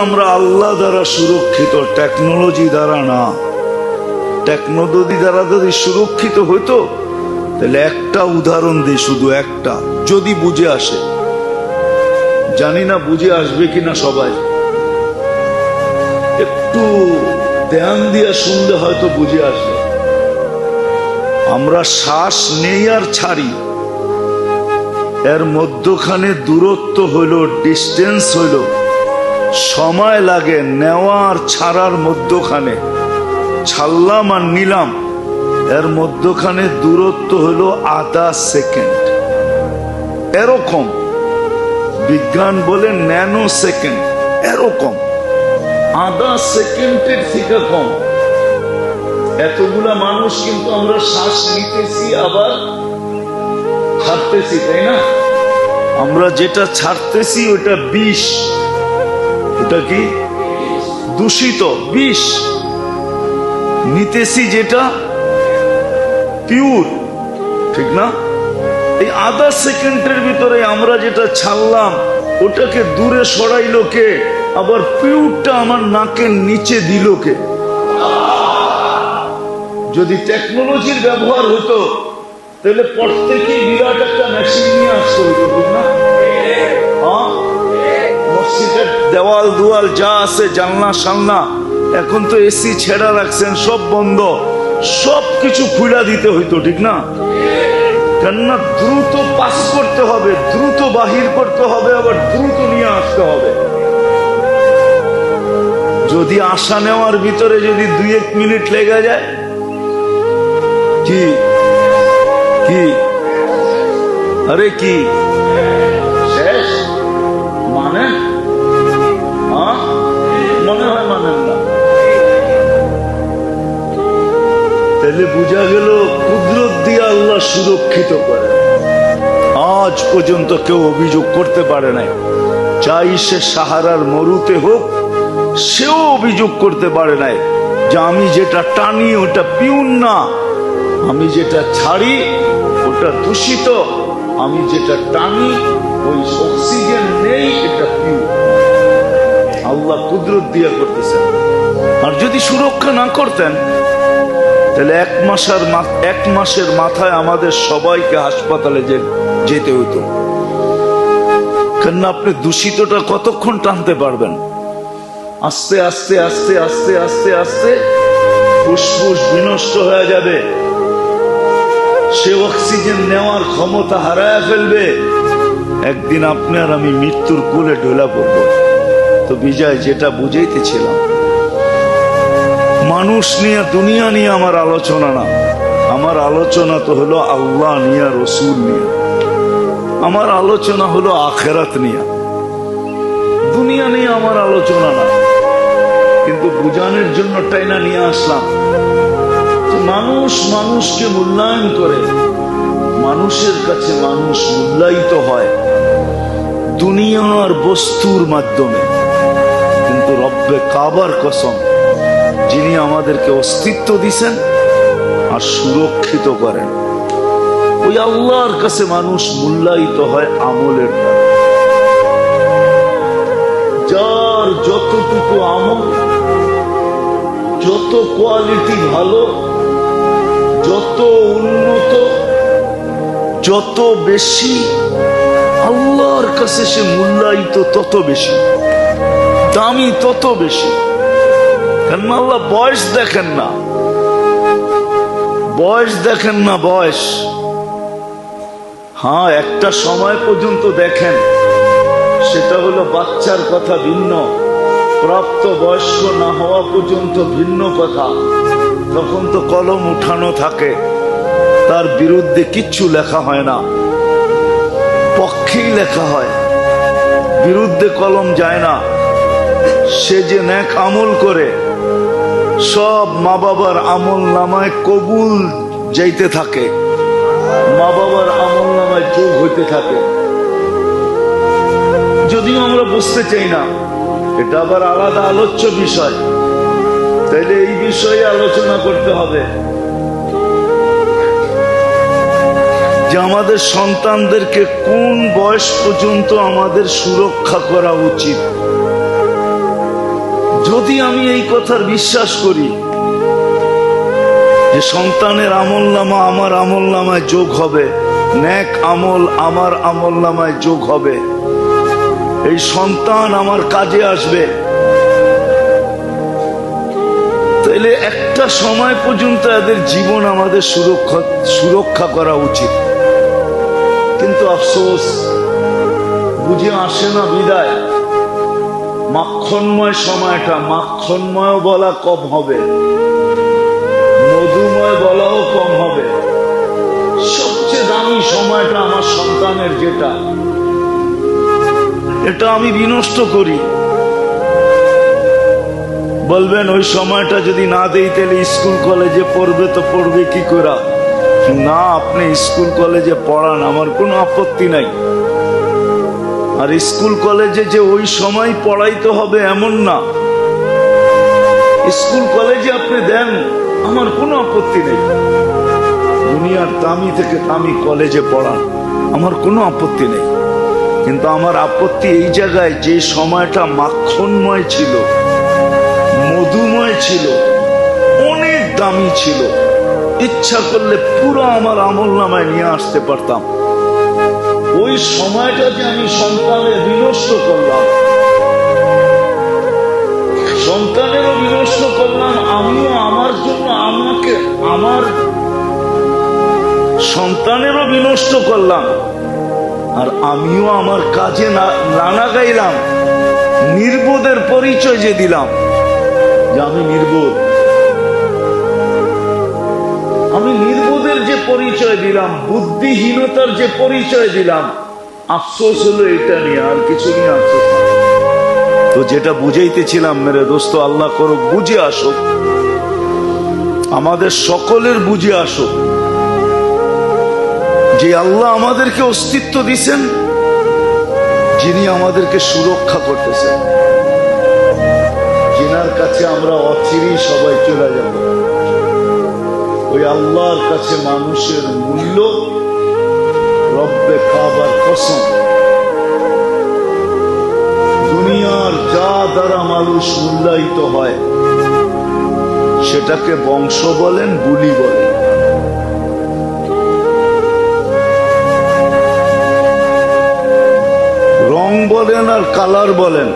আমরা আল্লাহ দ্বারা সুরক্ষিত, টেকনোলজি দ্বারা না। টেকনোলজি দ্বারা যদি সুরক্ষিত হইতো তাহলে একটা উদাহরণ দিই, শুধু একটা, যদি বুঝে আসে। জানি না বুঝে আসবে কিনা সবাই, একটু ধ্যান দিয়ে শুনলে হয়তো বুঝে আসবে। আমরা শ্বাস নেই আর ছাড়ি, এর মধ্যখানে দূরত্ব হইল, ডিস্টেন্স হইল, সময় লাগে নেওয়া আর ছাড়ার মধ্যখানে। ছাড়লাম আর নিলাম, এর মধ্যখানে দূরত্ব হইল আধা সেকেন্ড। এরকম বিজ্ঞান বলে ন্যানো সেকেন্ড, এরকম আধা সেকেন্ডের থেকে কম। এতগুলা মানুষ কিন্তু আমরা শ্বাস নিতেছি আবার ছাড়তেছি, তাই না? আমরা যেটা ছাড়তেছি ওটা বিষ, ওটা কি দূষিত বিষ। নিতেছি যেটা পিওর, ঠিক না? এই আধা সেকেন্ডের ভিতরে আমরা যেটা ছাড়লাম ওটাকে দূরে সরাইলো কে? আবার পিওরটা আমার নাকের নিচে দিল কে? যদি টেকনোলজির ব্যবহার হতো তাহলে প্রত্যেকেই বিরাট একটা মেশিন নিয়ে আসতে হতো, ঠিক না? মসজিদের দেওয়াল দুয়াল যা আছে, জানলা সালনা, এখন তো এসি ছেড়া রাখছেন, সব বন্ধ, সব কিছু খুলে দিতে হইতো, ঠিক না? কেননা দ্রুত পাস করতে হবে, দ্রুত বাহির করতে হবে, আবার দ্রুত নিয়ে আসতে হবে। যদি আসা নেওয়ার ভিতরে যদি 2-1 মিনিট লেগে যায়, কি কি আরে কি শেষ? মানে মনে হয় মানেন না। তাহলে বোঝা গেল কুদরত দিয়ে আল্লাহ সুরক্ষিত করে। আজ পর্যন্ত কেউ অভিযোগ করতে পারে নাই, চাই সে সাহারার মরুতে হোক, সেও অভিযোগ করতে পারে নাই যে আমি যেটা টানি ওটা পিউন না, আমি যেটা ছাড়ি ওটা দূষিত, আমি যেটা টানি ওই অক্সিজেন নেই, এটা পিউর। আল্লাহ কুদরত দিয়া করতেছেন। আর যদি সুরক্ষা না করতেন তাহলে 1 মাসের মাথায় আমাদের সবাইকে হাসপাতালে যেতে হতো। কেননা আপনি দূষিতটা কতক্ষণ টানতে পারবেন? আস্তে আস্তে আস্তে আস্তে আস্তে আস্তে ফুসফুস বিনষ্ট হয়ে যাবে, সে অক্সিজেন নেওয়ার ক্ষমতা হারায় ফেলবে। একদিন আপনি আর আমি মৃত্যুর কোলে ঢোলা পড়ব। তো বিজয়, যেটা বুঝাইতেছিলাম, মানুষ নিয়ে, দুনিয়া নিয়ে আমার আলোচনা না, আমার আলোচনা তো হলো আল্লাহ নিয়ে, রসুল নিয়ে। আমার আলোচনা হলো আখেরাত নিয়ে, দুনিয়া নিয়ে আমার আলোচনা না। কিন্তু বুঝানোর জন্য টাইনা নিয়ে আসলাম। মানুষ মানুষকে মূল্যায়ন করে, মানুষের কাছে মানুষ মূল্যায়িত হয় দুনিয়ার বস্তুর মাধ্যমে। কিন্তু রব্বে কাবার কসম, যিনি আমাদেরকে অস্তিত্ব দিছেন আর সুরক্ষিত করেন, ওই আল্লাহর কাছে মানুষ মূল্যায়িত হয় আমলের দ্বারা। যার যতটুকু আমল, যত কোয়ালিটি ভালো, যত উন্নত, যত বেশি, আল্লাহর কাছে সে মূল্যায়িত তত বেশি, দামি তত বেশি। কেন আল্লাহ বয়স দেখেন না, বয়স দেখেন না, বয়স। হ্যাঁ, একটা সময় পর্যন্ত দেখেন, সেটা হলো বাচ্চার কথা ভিন্ন, প্রাপ্ত বয়স্ক না হওয়া পর্যন্ত ভিন্ন কথা। তখন তো কলম উঠানো থাকে, তার বিরুদ্ধে কিচ্ছু লেখা হয় না, পক্ষেই লেখা হয়, বিরুদ্ধে কলম যায় না। সে যে নেক আমল করে, সব মা বাবার আমল নামায় কবুল যাইতে থাকে, মা বাবার আমল নামায় যোগ হইতে থাকে। যদিও আমরা বুঝতে চাই না, এটা আবার আলাদা আলোচ্য বিষয়। তাইলে এই বিষয়ে আলোচনা করতে হবে যে আমাদের সন্তানদেরকে কোন বয়স পর্যন্ত আমাদের সুরক্ষা করা উচিত। যদি আমি এই কথার বিশ্বাস করি যে সন্তানের আমলনামা আমার আমলনামায় যোগ হবে, নেক আমল আমার আমলনামায় যোগ হবে, এই সন্তান আমার কাজে আসবে, তাহলে একটা সময় পর্যন্ত এদের জীবন আমাদের সুরক্ষা করা উচিত। কিন্তু আফসোস বুঝে আসে না বিদায় মাখনময় সময়টা, মাখনময় বলা কম হবে, মধুময় বলাও কম হবে। সবচেয়ে দামি সময়টা আমার সন্তানের যেটা, এটা আমি বিনষ্ট করি। বলবেন ওই সময়টা যদি না দেই তাহলে স্কুল কলেজে পড়বে, তো পড়বে কি করে? না, আপনি স্কুল কলেজে পড়ান, আমার কোনো আপত্তি নাই। আর স্কুল কলেজে যে ওই সময় পড়াইতে হবে এমন না, স্কুল কলেজে আপনি দেন, আমার কোনো আপত্তি নেই। দুনিয়ার দামি থেকে দামি কলেজে পড়ান, আমার কোনো আপত্তি নেই। কিন্তু আমার আপত্তি এই জায়গায়, যে সময়টা মাখনময় ছিল, মধুময় ছিল, অনেক দামি ছিল, ইচ্ছা করলে পুরো আমার আমলনামায় নিয়ে আসতে পারতাম, ওই সময়টা যে আমি সন্তানের বিনষ্ট করলাম, সন্তানেরও বিনষ্ট করলাম, আমিও আমার জন্য আমার সন্তানেরও বিনষ্ট করলাম, আর আমিও আমার কাজে নানা গাইলাম, নির্বোধের পরিচয় যে দিলাম যে আমি নির্বোধ, আমি নির্বোধের যে পরিচয় দিলাম, বুদ্ধিহীনতার যে পরিচয় দিলাম, আফসোস হলো এটা নিয়ে, আর কিছু নিয়ে আফসোস। তো যেটা বুঝাইতেছিলাম মেরে দোস্ত, আল্লাহ করুক বুঝে আসুক, আমাদের সকলের বুঝে আসুক যে আল্লাহ আমাদেরকে অস্তিত্ব দিছেন, যিনি আমাদেরকে সুরক্ষা করতেছেন, যিনার কাছে আমরা অচিরেই সবাই চলে যাব। ওই আল্লাহর কাছে মানুষের মূল্য রব্বে কাবার কসম, দুনিয়ার যা দ্বারা মানুষ মূল্যায়িত হয় সেটাকে বংশ বলেন, বুলি বলেন, রং বলেন আর কালার বলেন,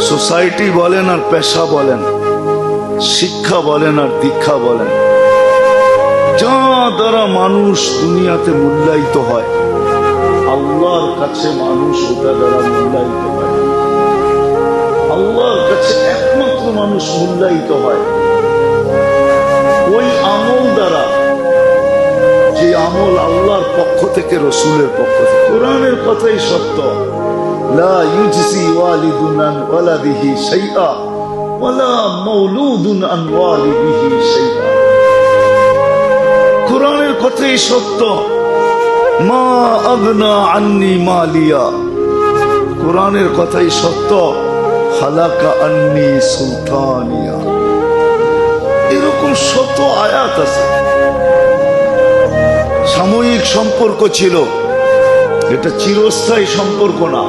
সোসাইটি বলেন আর পেশা বলেন, শিক্ষা বলেন আর দীক্ষা বলেন, যা দ্বারা মানুষ দুনিয়াতে মূল্যায়িত হয়, আল্লাহর কাছে মানুষ ওটা দ্বারা মূল্যায়িত হয়। আল্লাহর কাছে একমাত্র মানুষ মূল্যায়িত হয় ওই আমল দ্বারা, যে আমল আল্লাহর পক্ষ থেকে, রসুলের পক্ষ থেকে। কোরআনের কথাই সত্য, লা ইউজজি ওয়ালিদুন আন ওয়ালাদিহি শাইআ ওয়ালা মাওলুদুন আন ওয়ালিদিহি শাইআ। কোরআনের কথাই সত্য, মা আগনা আন্নি মালিয়া। কোরআনের কথাই সত্য, হালাকা আন্নি সুলতানিয়া। এরকম শত আয়াত আছে। সাময়িক সম্পর্ক ছিল, এটা চিরস্থায়ী সম্পর্ক না।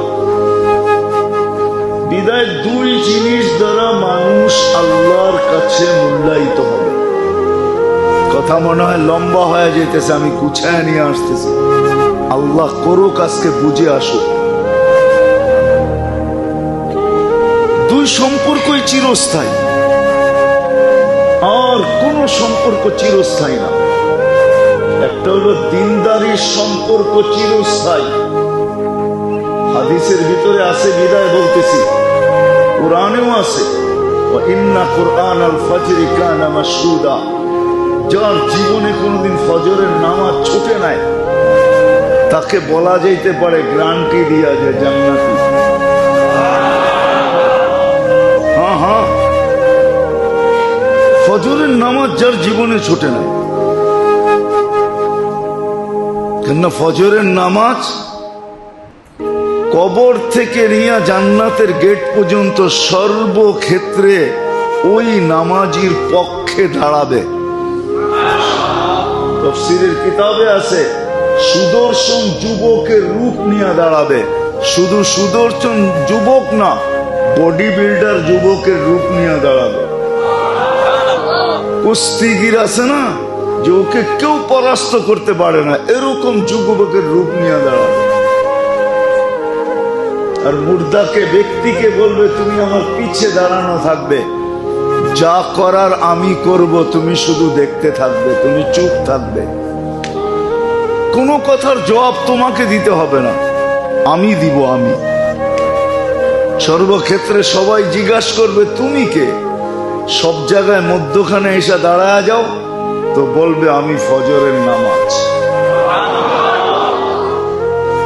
বিদায় দুই জিনিস দ্বারা মানুষ আল্লাহর কাছে মূল্যায়িত হবে। কথা মনে হয় লম্বা হয়ে যেতেছে, আমি গুছায় নিয়ে আসতেছি। আল্লাহ করুক আজকে বুঝে আসুক। দুই সম্পর্কই চিরস্থায়ী, আর কোন সম্পর্ক চিরস্থায়ী না। একটা হলো দিনদারির সম্পর্ক, চিরস্থায়ী। হাদিসের ভিতরে আছে, বিদায় বলতেছি, কোরআনেও আছে, ইন্না কুরআন আল ফজরি কানা মাশহুদা। যার জীবনে কোনদিন ফজরের নামাজ ছুটে নাই, তাকে বলা যাইতে পারে গ্যারান্টি দিয়া যে জান্নাতি। হ্যাঁ হ্যাঁ, ফজরের নামাজ যার জীবনে ছুটে নাই, কেন ফজরের নামাজ কবর থেকে নিয়ে জান্নাতের গেট পর্যন্ত সর্বক্ষেত্রে ওই নামাজির পক্ষে দাঁড়াবে। তাফসীরের কিতাবে আছে, সুদর্শন যুবকের রূপ নিয়ে দাঁড়াবে। শুধু সুদর্শন যুবক না, বডি বিল্ডার যুবকের রূপ নিয়ে দাঁড়াবে। কুস্তিগির আছে না, যে ওকে কেউ পরাস্ত করতে পারে না, এরকম যুবকের রূপ নিয়ে দাঁড়াবে। আর মুর্দাকে, ব্যক্তিকে বলবে তুমি আমার পিছে দাঁড়ানো থাকবে, যা করার আমি করব, তুমি শুধু দেখতে থাকবে, তুমি চুপ থাকবে, কোনো কথার জবাব তোমাকে দিতে হবে না, আমি দিব। আমি সর্বক্ষেত্রে সবাই জিজ্ঞাসা করবে তুমি কে, সব জায়গায় মধ্যখানে এসে দাঁড়ায় যাও তো বলবে আমি ফজরের নামাজ।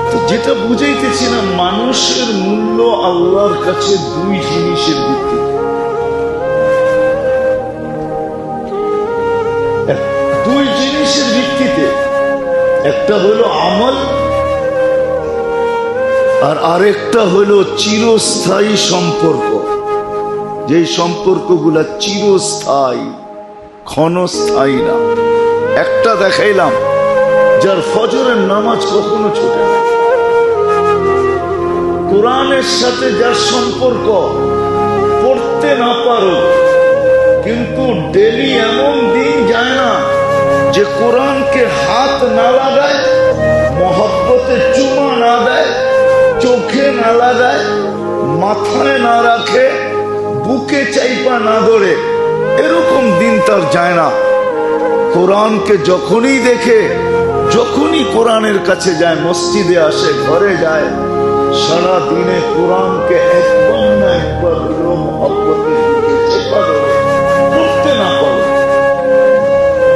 তো যেটা বুঝাইতেছি না, মানুষের মূল্য আল্লাহর কাছে দুই জিনিসের ভিত্তিতে। দুই জিনিসের ভিত্তিতে, একটা হলো আমল, আর আরেকটা হলো চিরস্থায়ী সম্পর্ক। যে সম্পর্কগুলা চিরস্থায়ী, ক্ষণস্থায়ী না। একটা দেখাইলাম, যার ফজরের নামাজ কখনো ছোটে না, কোরআনের সাথে যার সম্পর্ক, পড়তে না পারো কিন্তু ডেলি এমন দিন যায় না যে কোরআনকে হাত না লাগায়, মহব্বতে চুমা না দেয়, চোখে না লাগায়, মাথায় না রাখে, বুকে চাইপা না ধরে, এরকম দিন তার যায় না। কোরআনকে যখনই দেখে, যখনই কোরআনের কাছে যায়, মসজিদে আসে, ঘরে যায়, সারা দিনে কোরআনকে একবার না একবার হলেও মহব্বতের বুকে চেপা ধরে, পড়তে না পারে।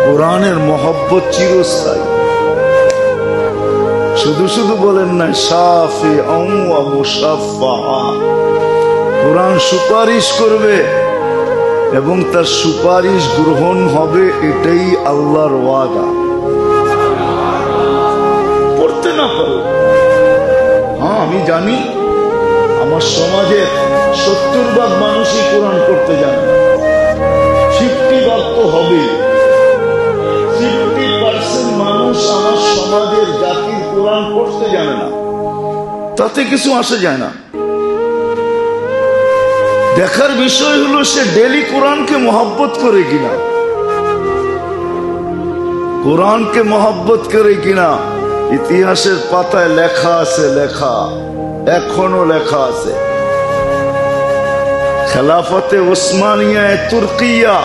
কোরআনের মহব্বত চিরস্থায়ী। শুধু শুধু বলেন না শাফিআন ওয়া মুশাফফা, কোরআন সুপারিশ করবে এবং তার সুপারিশ গ্রহণ হবে, এটাই আল্লাহর ওয়াদা। পড়তে না পারো, হ্যাঁ আমি জানি আমার সমাজের 70% মানুষই কোরআন পড়তে জানে না, 50% তো হবে। 50% মানুষ আমার সমাজের জাতির কোরআন পড়তে জানে না, তাতে কিছু আসে যায় না। দেখার বিষয় হলো সে ডেলি কোরআনকে মহব্বত করে কিনা, কোরআনকে মহব্বত করে কিনা। ইতিহাসের পাতায় লেখা আছে, লেখা এখনো লেখা আছে। খেলাফতে ওসমানিয়ায় তুর্কিয়া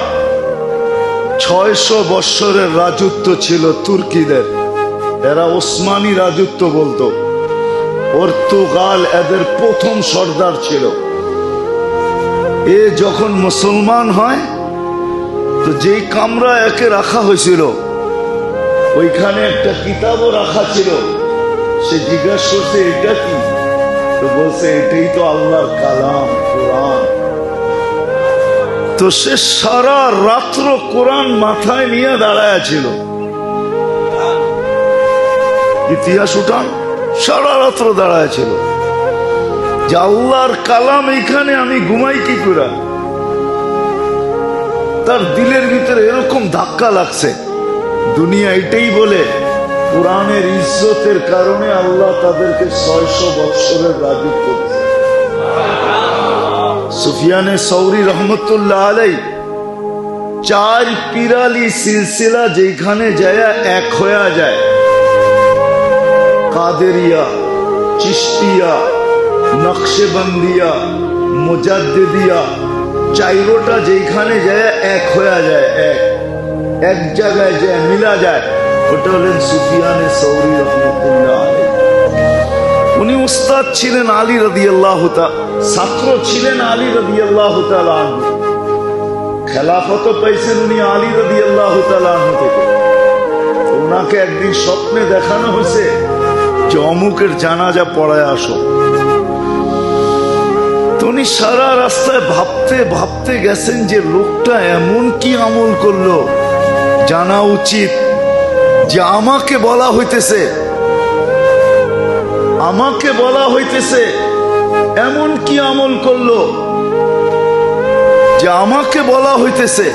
600 বৎসরের রাজত্ব ছিল তুর্কিদের, এরা ওসমানী রাজত্ব বলতো। পর্তুগাল এদের প্রথম সর্দার ছিল। এ যখন মুসলমান হয় তো যেই কামরা একে রাখা হয়েছিল, ওইখানে একটা কিতাবও রাখা ছিল। সে জিজ্ঞাসা করছে এটা কি, তো বলছে এটাই তো আল্লাহর কালাম, কোরআন। তো সে সারা রাত্র কোরআন মাথায় নিয়ে দাঁড়ায় ছিল। ইতিহাস উঠান, সারা রাত্র দাঁড়ায় ছিল যে আল্লাহর কালাম এইখানে আমি ঘুমাই কি করে। তার দিলের ভিতরে এরকম ধাক্কা লাগছে, দুনিয়া এটাই বলে কোরআনের ইজ্জতের কারণে আল্লাহ তাদেরকে 600 বৎসরের রাজত্ব দিয়েছে। সুফিয়ানে সৌরি রহমতুল্লাহ আলাইহি 4 পিরালি সিলসিলা যেখানে যায় এক হয়ে যায়, কাদেরিয়া, চিশতিয়া, নকশবন্দিয়া, মুজাদ্দিদিয়া, 4টা যেখানে যায় এক হয়ে যায়, এক জায়গায় যায়, মিলা যায়, ওটা হলেন সুফিয়ানে সৌরি রহমতুল্লাহ আলাইহি। উনি উস্তাদ ছিলেন আলী রাদিয়াল্লাহু তাআলা, ছাত্র ছিলেন আলী রাদিয়াল্লাহু তাআলা আনহু। খেলাফত পাইছেন উনি আলী রাদিয়াল্লাহু তাআলা আনহু থেকে। ওনাকে একদিন স্বপ্নে দেখানো হয়েছে যে অমুকের জানাজা পড়ায় আসো। উনি সারা রাস্তায় ভাবতে ভাবতে গেছেন যে লোকটা এমন কি আমল করলো, জানা উচিত যে আমাকে বলা হইতেছে এমন কি আমল করলো যে আমাকে বলা হইতেছে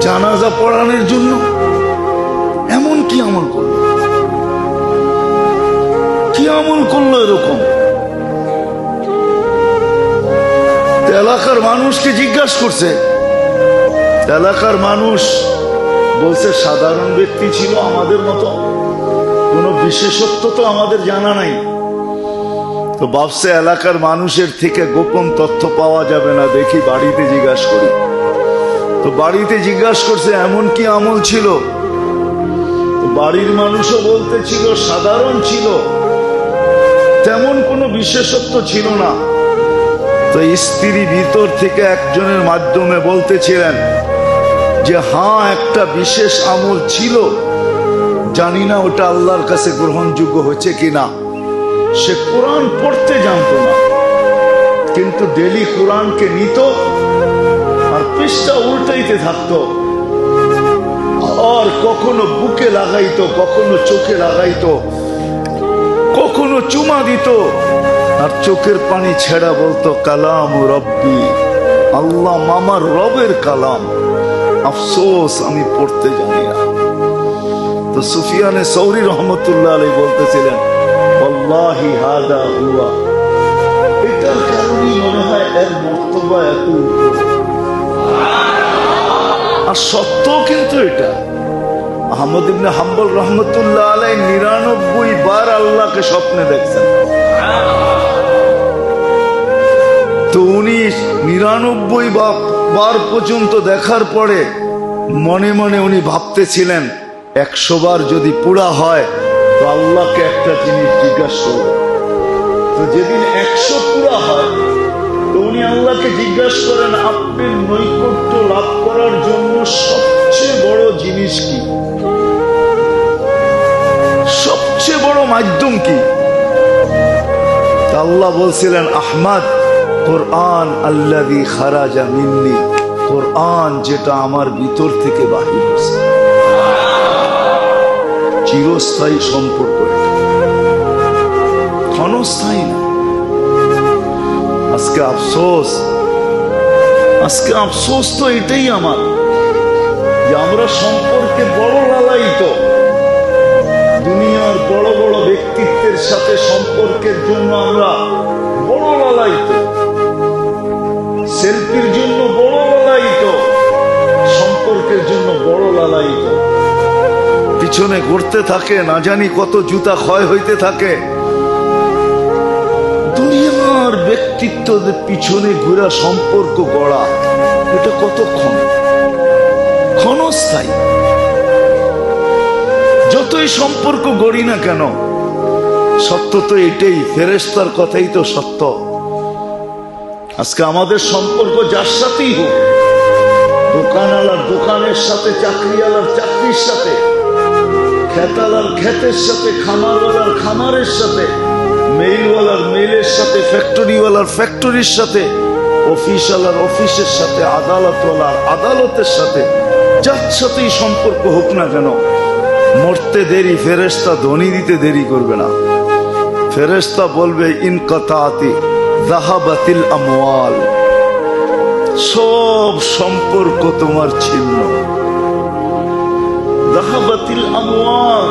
জানাজা পড়ানোর জন্য। এমন কি আমল করলো, কি আমল করলো এরকম? এলাকার মানুষকে জিজ্ঞাসা করছে, এলাকার মানুষ বলছে সাধারণ ব্যক্তি ছিল আমাদের মতো, কোনো বিশেষত্ব তো আমাদের জানা নাই। তো ভাবছে এলাকার মানুষের থেকে গোপন তথ্য পাওয়া যাবে না, দেখি বাড়িতে জিজ্ঞাসা করি। তো বাড়িতে জিজ্ঞাসা করছে এমন কি আমল ছিল। তো বাড়ির মানুষও বলতেছিল সাধারণ ছিল, তেমন কোনো বিশেষত্ব ছিল না। তো স্ত্রী ভিতর থেকে একজনের মাধ্যমে বলতেছিলেন যে হ্যাঁ একটা বিশেষ আমল ছিল, জানি না ওটা আল্লাহর কাছে গ্রহণযোগ্য হচ্ছে কিনা। সে কোরআন পড়তে জানতো না, কিন্তু ডেলি কোরআনকে নিত আর পৃষ্ঠা উল্টাইতে থাকতো, আর কখনো বুকে লাগাইতো, কখনো চোখে লাগাইতো, কখনো চুমা দিত, আর চোখের পানি ছেড়া বলতো কালাম রব্বি, আল্লাহ মামার রবের কালাম, আফসোস আমি পড়তে জানি না। তো সুফিয়ানে সৌরি রহমতুল্লাহ আলাইহি বলতেছিলেন ওয়াল্লাহি হাদা হুয়া, এটার কারণেই মনে হয় এর মর্তবা এত উপরে। আর সত্য কিন্তু এটা। আহমদ ইবনে হাম্বল রহমতুল্লাহ আলাইহি 99 বার আল্লাহকে স্বপ্নে দেখছেন। তো উনি 99 বার পর্যন্ত দেখার পরে মনে মনে উনি ভাবতেছিলেন 100 বার যদি পুরা হয় তো আল্লাহকে একটা জিনিস জিজ্ঞাসা করবে। তো যেদিন 100 পুরা হয় তো উনি আল্লাহকে জিজ্ঞাসা করেন আপনার নৈকট্য লাভ করার জন্য সবচেয়ে বড় জিনিস কি, সবচেয়ে বড় মাধ্যম কি। আল্লাহ বলছিলেন আহমদ কোরআন আল্লাযী খারাজা মিন্নি, কোরআন যেটা আমার ভিতর থেকে বাহির হয়েছে। চিরস্থায়ী সম্পর্ক, ক্ষণস্থায়ী না। আজকে আফসোস, আজকে আফসোস তো এটাই আমার, যে আমরা সম্পর্কে বড় লালায়িত, দুনিয়ার বড় বড় ব্যক্তিত্বের সাথে সম্পর্কের জন্য আমরা বড় লালায়িত, সেলফির জন্য বড় লালায়িত, সম্পর্কের জন্য বড় লালায়িত। পিছনে ঘুরতে থাকে, না জানি কত জুতা ক্ষয় হইতে থাকে। দুনিয়ার ব্যক্তিত্বদের পিছনে ঘুরা সম্পর্ক গড়া, এটা কতক্ষণ, ক্ষণস্থায়ী। যতই সম্পর্ক গড়ি না কেন, সত্য তো এটাই, ফেরেশতার কথাই তো সত্য। আজকে আমাদের সম্পর্ক যার সাথেই হোক, দোকানওয়ালার দোকানের সাথে, চাকরিওয়ালার চাকরির সাথে, খেতালার খেতের সাথে, খামারওয়ালার খামারের সাথে, মেইলওয়ালার মেইলের সাথে, ফ্যাক্টরিওয়ালার ফ্যাক্টরির সাথে, অফিসওয়ালার অফিসের সাথে, আদালতওয়ালার আদালতের সাথে, যার সাথেই সম্পর্ক হোক না কেন, মরতে দেরি, ফেরেশতা ধ্বনি দিতে দেরি করবে না। ফেরেশতা বলবে ইনকাতাতি যাহাবাতিল আমওয়াল, সব সম্পর্ক তোমার ছিন্ন। যাহাবাতিল আমওয়াল,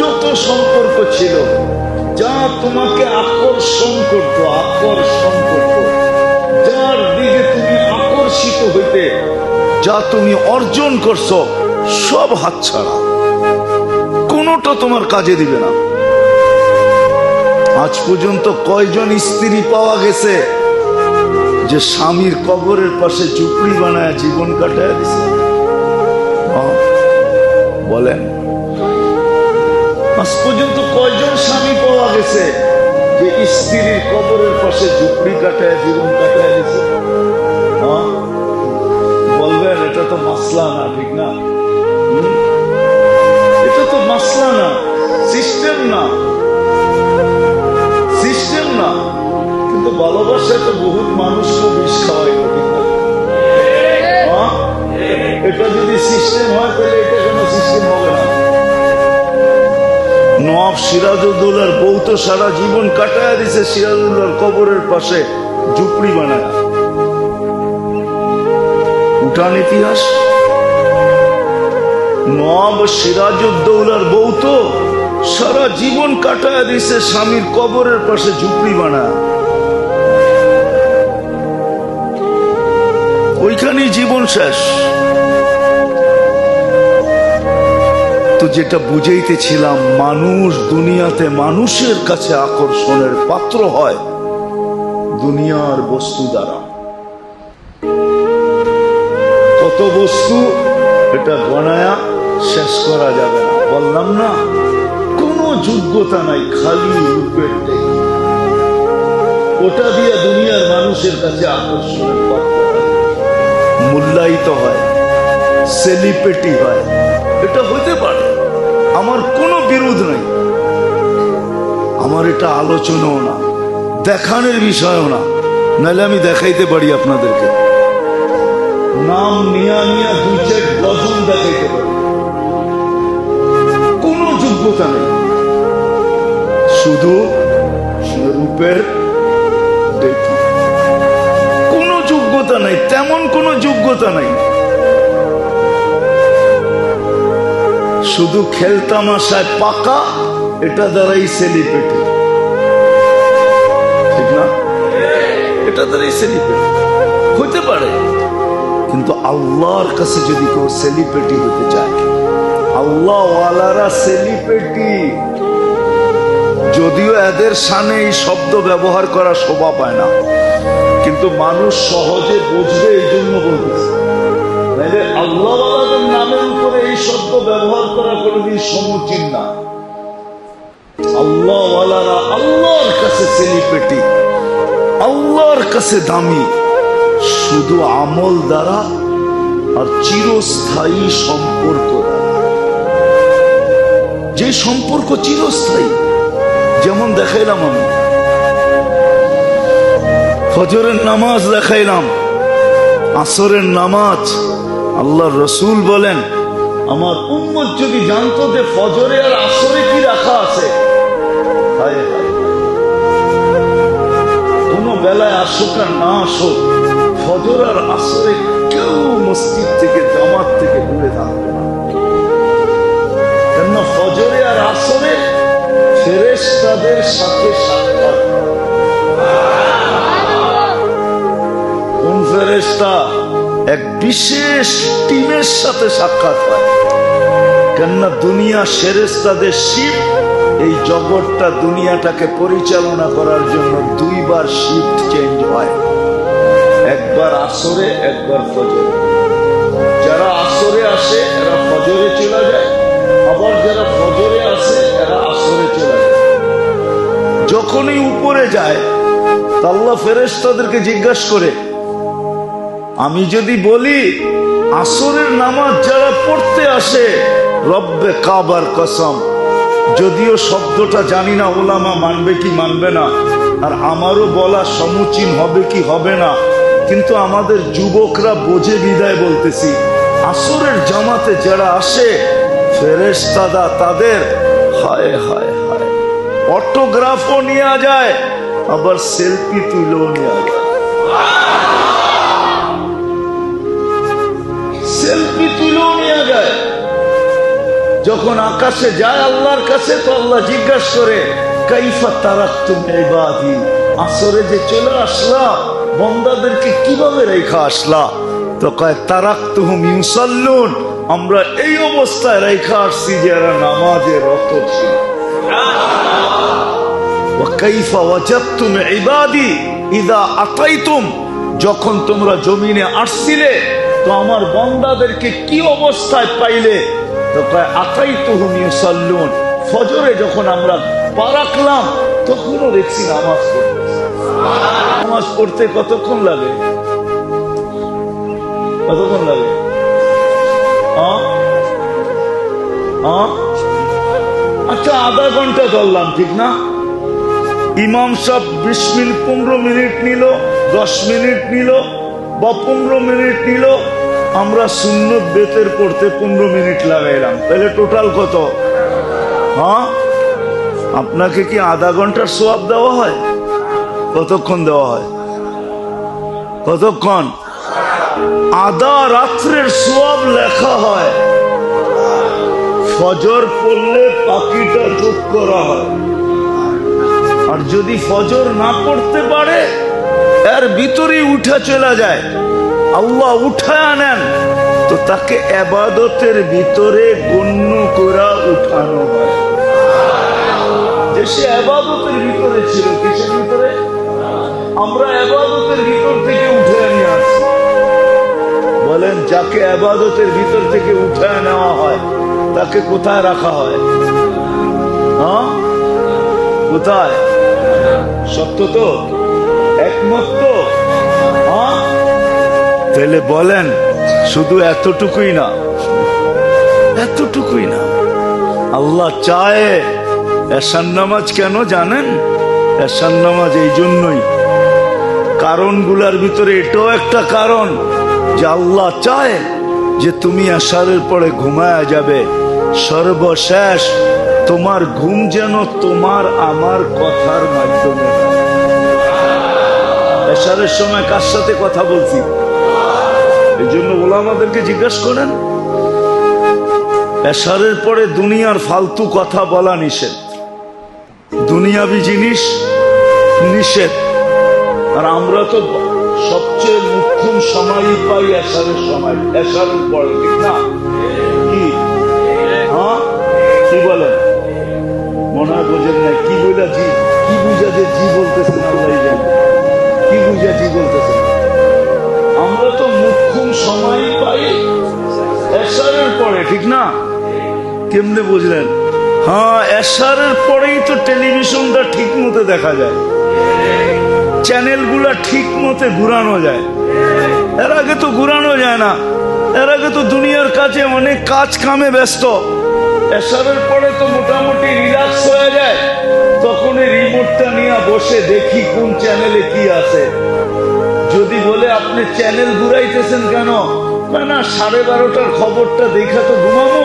যত সম্পর্ক ছিল, যা তোমাকে আকর্ষণ করত, যার দিকে তুমি আকর্ষিত হইতে, যা তুমি অর্জন করছো, সব হাতছাড়া, কোনোটা তোমার কাজে দিবে না। আজ পর্যন্ত কয়জন স্ত্রী পাওয়া গেছে যে স্বামীর কবরের পাশে ঝুপড়ি বানায় জীবন কাটায় দিছে? বলেন, আজ পর্যন্ত কয়জন স্বামী পাওয়া গেছে যে স্ত্রীর কবরের পাশে ঝুপড়ি কাটায় জীবন কাটায় দিছে? বলবেন এটা তো মাসলা না, ঠিক না? এটা তো মাসলা না, সিস্টেম না, সিস্টেম না। কিন্তু ভালোবাসায় তো বহুত মানুষকে বিষ খাওয়াই, এটা যদি সিস্টেম হয় তাহলে এটা কেন সিস্টেম হবে না? নবাব সিরাজউদ্দৌলার বউ তো সারা জীবন কাটায় দিছে সিরাজউদ্দৌলার কবরের পাশে ঝুপড়ি বানায়। উঠান ইতিহাস, নবাব সিরাজউদ্দৌলার বউ তো সারা জীবন কাটায় দিছে স্বামীর কবরের পাশে ঝুপড়ি বানায়। শেষ। তো যেটা বুঝাইতেছিলাম, মানুষ দুনিয়াতে মানুষের কাছে আকর্ষণের পাত্র হয় দুনিয়ার বস্তু দ্বারা। কত বস্তু এটা গণায়া শেষ করা যাবে না। বললাম না, কোনো যোগ্যতা নাই, খালি রূপের টেক। ওটা দিয়ে দুনিয়ার মানুষের কাছে আকর্ষণের পাত্র হয়, মূল্যায়িত হয়, সেলিব্রিটি হয়। এটা হতে পারে, আমার কোনো বিরোধ নাই। আমার এটা আলোচনাও না, দেখানোর বিষয়ও না, নাহলে আমি দেখাইতে পারি আপনাদেরকে। নাম নিয়া নিয়া 2-4 ডজন দেখাইতে পারি, কোনো যোগ্যতা নেই, শুধু রূপের দেখি। কোনো যোগ্যতা নাই, তেমন কোনো যোগ্যতা নাই, শুধু খেলতামাশায় পাকা, এটা দ্বারাই সেলিব্রিটি। ঠিক না? এটা দ্বারাই সেলিব্রিটি হতে পারে। কিন্তু আল্লাহর কাছে যদি কেউ সেলিব্রিটি হতে চায়, আল্লাহ ওয়ালারা সেলিব্রিটি। যদিও এদের সামনে এই শব্দ ব্যবহার করা শোভা পায় না, কিন্তু মানুষ সহজে বুঝবে এই জন্য বলতেছে। নাইলে আল্লাহ ওয়ালাদের নামের উপরে এই শব্দ ব্যবহার করা কোনোদিন সমুচিত না। আল্লাহ ওয়ালারা আল্লাহর কাছে সেলিব্রিটি, আল্লাহর কাছে দামি, শুধু আমল দ্বারা আর চিরস্থায়ী সম্পর্ক। যে সম্পর্ক চিরস্থায়ী, যেমন দেখাইলাম আমি ফজরের নামাজ দেখাইলাম, আসরের নামাজ। আল্লাহর রসুল বলেন, আমার উম্মত যদি জানতো যে ফজরে আর আসরে কি রাখা আছে, হায় হায়, কোন বেলায় আসুক আর না আসুক, ফজর আর আসরে কেউ মসজিদ থেকে জামাত থেকে দূরে থাকবে না। কেননা ফজরে আর আসরে ফেরেশতাদের সাথে সাক্ষাৎ। কোন ফেরেশতা? এক বিশেষ টিমের সাথে সাক্ষাৎ হয়। কেননা দুনিয়া ফেরেশতাদের শিফট, এই জগৎটা দুনিয়াটাকে পরিচালনা করার জন্য 2 বার শিফট চেঞ্জ হয়, একবার আসরে, একবার ফজরে। যারা আসরে আসে এরা ফজরে চলে যায়, আবার যারা ফজরে আসে এরা আসরে চলে যায়। যখনই উপরে যায়, আল্লাহ ফেরেশতাদেরকে জিজ্ঞাসা করে, আমি যদি বলি আসরের নামাজ যারা পড়তে আসে, রব্বে কাবার কসম, যদিও শব্দটা জানি না ওলামা মানবে কি মানবে না, আর আমারও বলা সমুচীন হবে কি হবে না, কিন্তু আমাদের যুবকরা বোঝে বিদায় বলতেছি, আসরের জামাতে যারা আসে ফেরেশতারা তাদের হায় হায় হায় অটোগ্রাফও নেওয়া যায়, আবার সেলফি তুলেও নেওয়া যায়। সেলফি তুলেও নেওয়া যায়। যখন আকাশে যায় আল্লাহর কাছে, তো আল্লাহ জিজ্ঞাসা করে, কাইফা তারাকতুম ইবাদি, আসরে যে চলে আসলা বান্দাদেরকে কিভাবে রেখা আসলা? তো কয় তারাকতুহুম ইউসাল্লুন, আমরা এই অবস্থায় রেখা আসছি যে এরা নামাজে রত ছিল। ওয়া কাইফা ওয়াজাদতুম ইবাদি ইযা আতাইতুম, যখন তোমরা জমিনে আসছিলে তো আমার বান্দাদেরকে কি অবস্থায় পাইলে? তো কয় আতাইতুহুম ইউসাল্লুন, ফজরে যখন আমরা পা রাখলাম তখনও দেখছি নামাজ পড়তেছে। নামাজ পড়তে কতক্ষণ লাগে? কতক্ষণ লাগে? আচ্ছা, আধা ঘন্টা ধরলাম, ঠিক না? ইমাম সাহেব 20 মিনিট 15 মিনিট নিল, 10 মিনিট নিল বা 15 মিনিট নিল, আমরা সুন্নত বেতের পড়তে 15 মিনিট লাগাইলাম, তাহলে টোটাল কত? আপনাকে কি আধা ঘন্টার সোয়াব দেওয়া হয়? কতক্ষণ দেওয়া হয়? কতক্ষণ? আধা রাত্রের সোয়াব লেখা হয়। ফজর পড়লে বাকিটা যোগ করা হয়। আর যদি ফজর না পড়তে পারে এর ভিতরেই উঠে চলে যায়, আল্লাহ উঠায় আনেন তো তাকে ইবাদতের ভিতরে গণ্য করা উঠানো হয়। যে সে ইবাদতের ভিতরে ছিল, কিসের ভিতরে? আমরা ইবাদতের ভিতর থেকে উঠে নিয়ে আসছি। বলেন, যাকে ইবাদতের ভিতর থেকে উঠায় নেওয়া হয় তাকে কোথায় রাখা হয়? হ্যাঁ, কোথায়? সত্য তো, একমত তো? হ্যাঁ, তাহলে বলেন, শুধু এতটুকুই না, এতটুকুই না, আল্লাহ চায় এশার নামাজ কেন জানেন? এশার নামাজ এই জন্যই, কারণগুলার ভিতরে এটাও একটা কারণ যে আল্লাহ চায় যে তুমি এশারের পরে ঘুমায়া যাবে, সর্বশেষ তোমার ঘুম যেন তোমার আমার কথার মাধ্যমে। এশারের সময় কার সাথে কথা বলছি? এই জন্য ওলামাদেরকে জিজ্ঞাসা করেন, এশারের পরে দুনিয়ার ফালতু কথা বলা নিষেধ, দুনিয়াবি জিনিস নিষেধ। আর আমরা তো সবচেয়ে মুখ্যম সময়ই পাই এশারের সময়, এশারের পরে, ঠিক না? কি হ্যাঁ, কি বলেন? মনে হয় বোঝেন না। কি বুঝা জি, কি বুঝা যে জি বলতেছেন? আল্লাহ জানেন কি বুঝা জি বলতেছেন। আমরা তো মুখ্যম সময়ই পাই এশারের পরে, ঠিক না? কেমনে বুঝলেন? হ্যাঁ, এশারের পরেই তো টেলিভিশনটা ঠিক মতো দেখা যায়, চ্যানেলগুলা ঠিক মতো ঘুরানো যায়। এর আগে তো ঘুরানো যায় না, এর আগে তো দুনিয়ার কাছে অনেক কাজ কামে ব্যস্ত। এশারের পরে তো মোটামুটি রিল্যাক্স হয়ে যায়, তখন এই রিমোটটা নিয়ে বসে দেখি কোন চ্যানেলে কি আছে। যদি বলে আপনি চ্যানেল ঘুরাইতেছেন কেন? না, 12:30টার খবরটা দেখা তো ঘুমাবো,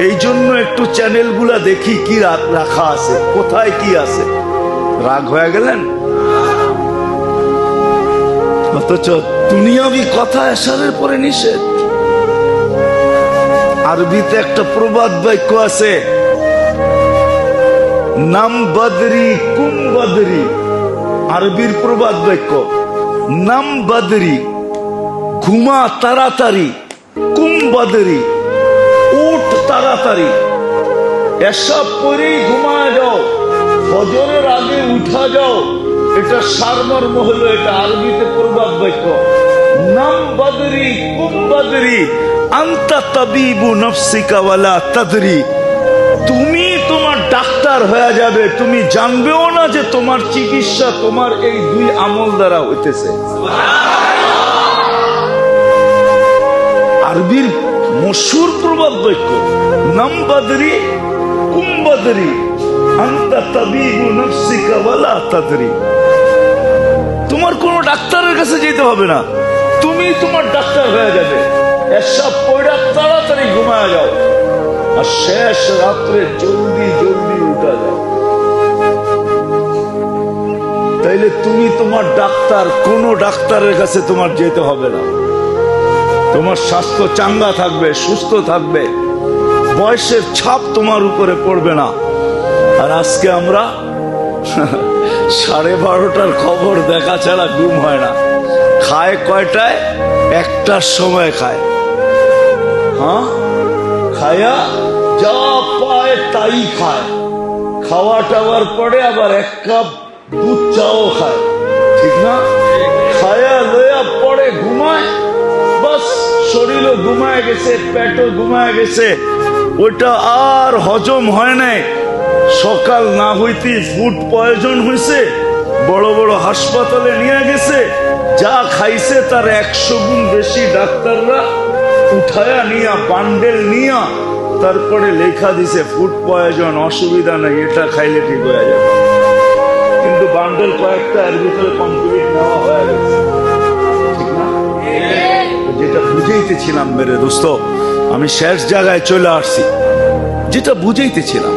এই জন্য একটু চ্যানেলগুলা দেখি কি রাখা আছে, কোথায় কি আছে। রাগ হয়ে গেলেন? অথচ দুনিয়াবি কথা এশারের পরে নিষেধ। আরবিতে একটা প্রবাদ বাক্য আছে, নাম বদরি কুম বদরি। আরবির প্রবাদ বাক্য, নাম বদরি, ঘুমা তাড়াতাড়ি, কুম বদরি, উঠ তাড়াতাড়ি। এসব পরেই ঘুমায় যাও, ফজরের আগে উঠা যাও। এটা সারমর্ম হলো, এটা আরবিতে প্রবাদ বাক্য। নাম বদরি কুম বদরি আনতা তাবিবু নফসিকা ওয়ালা তাদরি। তুমি তোমার ডাক্তার হয়ে যাবে, তুমি জানবেও না যে তোমার চিকিৎসা তোমার এই দুই আমল দ্বারা হইতেছে। আরবির মশহুর প্রবাদ বাক্য, নাম বদরি কুম বদরি আনতা তাবিবু নফসিকা ওয়ালা তাদরি। তোমার কোন ডাক্তারের কাছে যেতে হবে না, তুমি তোমার ডাক্তার হয়ে যাবে। এসব পয়রা তাড়াতাড়ি ঘুমায় যাও, আর শেষ রাত্রে জলদি জলদি উঠা যাও। তাইলে তুমি তোমার ডাক্তার, কোন ডাক্তারের কাছে তোমার যেতে হবে না। তোমার স্বাস্থ্য চাঙ্গা থাকবে, সুস্থ থাকবে, বয়সের ছাপ তোমার উপরে পড়বে না। আর আজকে আমরা 12:30টার খবর দেখা ছাড়া ঘুম হয় না। খায় কয়টায়? 1টার সময় খায়। হ্যাঁ, খায়া যা পায় তাই খায়। খাওয়া টাওয়ার পরে আবার 1 কাপ দুধ চাও খায়, ঠিক না? খায়া লয়া পরে ঘুমায়, বাস শরীরও ঘুমায় গেছে, পেটও ঘুমায় গেছে, ওইটা আর হজম হয় নাই। সকাল না হইতে ফুড পয়জন হয়েছে, বড় বড় হাসপাতালে নিয়ে গেছে, যা খাইছে তার 100 গুণ বেশি ডাক্তাররা উঠায়া নিয়া বান্ডেল নিয়া তারপরে লেখা দিছে ফুড পয়জন, অসুবিধা নাই, এটা খাইলে ঠিক হয়ে যাবে। কিন্তু বান্ডেল কয়েকটা এর ভিতরে কমপ্লিট নেওয়া হয়ে গেছে, ঠিক না? যেটা বুঝাইতেছিলাম মেরে দোস্ত, আমি শেষ জায়গায় চলে আসছি, যেটা বুঝাইতেছিলাম।